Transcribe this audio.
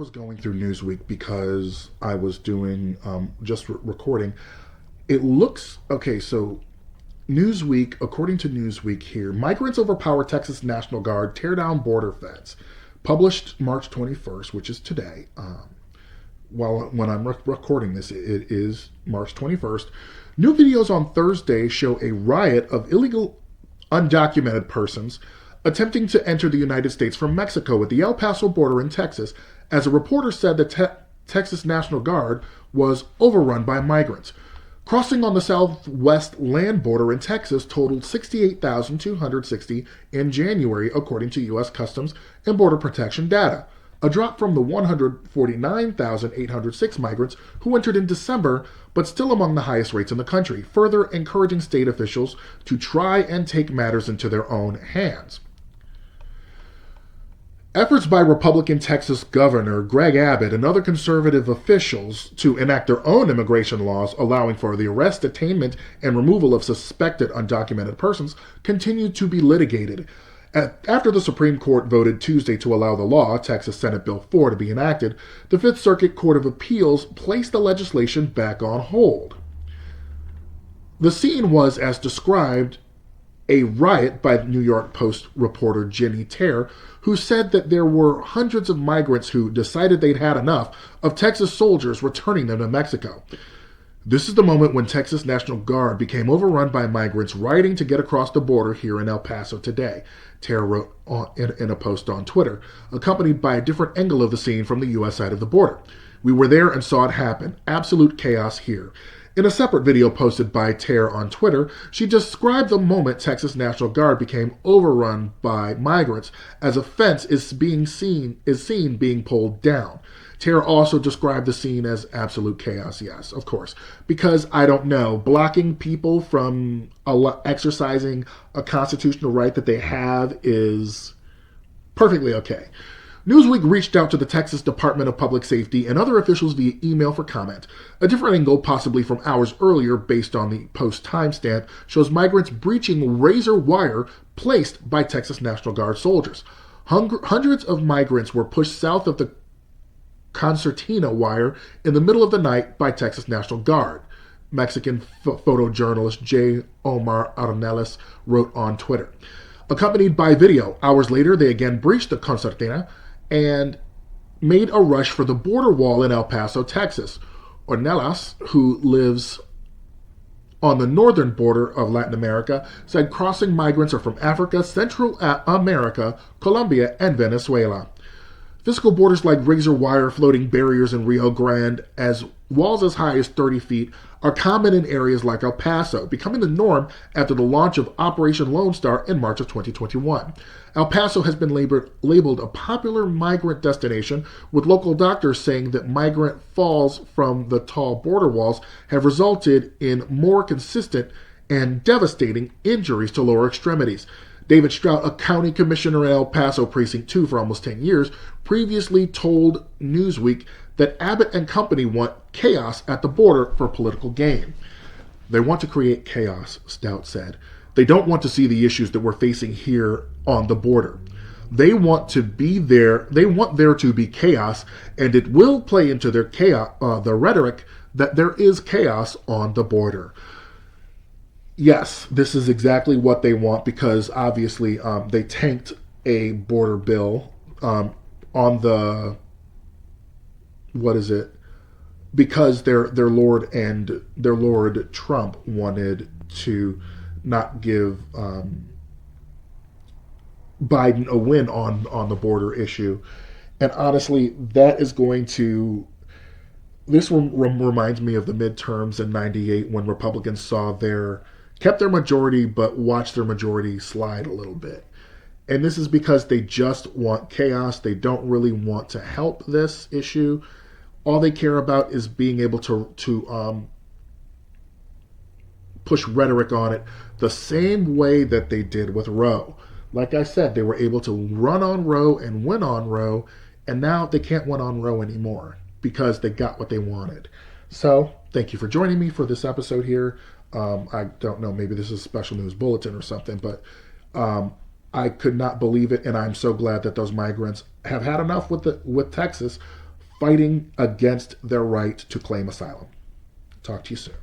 was going through Newsweek because I was doing recording. It looks okay. So Newsweek, according to Newsweek here, migrants overpower Texas National Guard, tear down border fence. Published March 21st, which is today. When I'm recording this, it is March 21st. New videos on Thursday show a riot of illegal undocumented persons attempting to enter the United States from Mexico at the El Paso border in Texas, as a reporter said the Texas National Guard was overrun by migrants. Crossing on the southwest land border in Texas totaled 68,260 in January, according to U.S. Customs and Border Protection data, a drop from the 149,806 migrants who entered in December, but still among the highest rates in the country, further encouraging state officials to try and take matters into their own hands. Efforts by Republican Texas Governor Greg Abbott and other conservative officials to enact their own immigration laws allowing for the arrest, detainment, and removal of suspected undocumented persons continue to be litigated. After the Supreme Court voted Tuesday to allow the law, Texas Senate Bill 4, to be enacted, the Fifth Circuit Court of Appeals placed the legislation back on hold. The scene was, as described, a riot by New York Post reporter Jenny Terre, who said that there were hundreds of migrants who decided they'd had enough of Texas soldiers returning them to Mexico. This is the moment when Texas National Guard became overrun by migrants rioting to get across the border here in El Paso today, Terre wrote in a post on Twitter, accompanied by a different angle of the scene from the U.S. side of the border. We were there and saw it happen. Absolute chaos here. In a separate video posted by Terre on Twitter, she described the moment Texas National Guard became overrun by migrants as a fence is seen being pulled down. Terre also described the scene as absolute chaos, yes, of course, because, I don't know, blocking people from exercising a constitutional right that they have is perfectly okay. Newsweek reached out to the Texas Department of Public Safety and other officials via email for comment. A different angle, possibly from hours earlier based on the post timestamp, shows migrants breaching razor wire placed by Texas National Guard soldiers. Hundreds of migrants were pushed south of the concertina wire in the middle of the night by Texas National Guard, Mexican photojournalist J. Omar Arneles wrote on Twitter. Accompanied by video, hours later they again breached the concertina and made a rush for the border wall in El Paso, Texas. Ornelas, who lives on the northern border of Latin America, said crossing migrants are from Africa, Central America, Colombia, and Venezuela. Physical borders like razor wire floating barriers in Rio Grande, as walls as high as 30 feet, are common in areas like El Paso, becoming the norm after the launch of Operation Lone Star in March of 2021. El Paso has been labeled a popular migrant destination, with local doctors saying that migrant falls from the tall border walls have resulted in more consistent and devastating injuries to lower extremities. David Strout, a county commissioner in El Paso Precinct 2 for almost 10 years, previously told Newsweek that Abbott and company want chaos at the border for political gain. They want to create chaos, Stout said. They don't want to see the issues that we're facing here on the border. They want to be there. They want there to be chaos, and it will play into their chaos, the rhetoric that there is chaos on the border. Yes, this is exactly what they want because obviously they tanked a border bill on the, what is it? Because their Lord Trump wanted to not give Biden a win on the border issue. And honestly, that is going to... This reminds me of the midterms in '98 when Republicans kept their majority, but watched their majority slide a little bit. And this is because they just want chaos. They don't really want to help this issue. All they care about is being able to push rhetoric on it the same way that they did with Roe. Like I said, they were able to run on Roe and win on Roe, and now they can't win on Roe anymore because they got what they wanted. So, thank you for joining me for this episode here. I don't know, maybe this is a special news bulletin or something, but I could not believe it, and I'm so glad that those migrants have had enough with Texas. fighting against their right to claim asylum. Talk to you soon.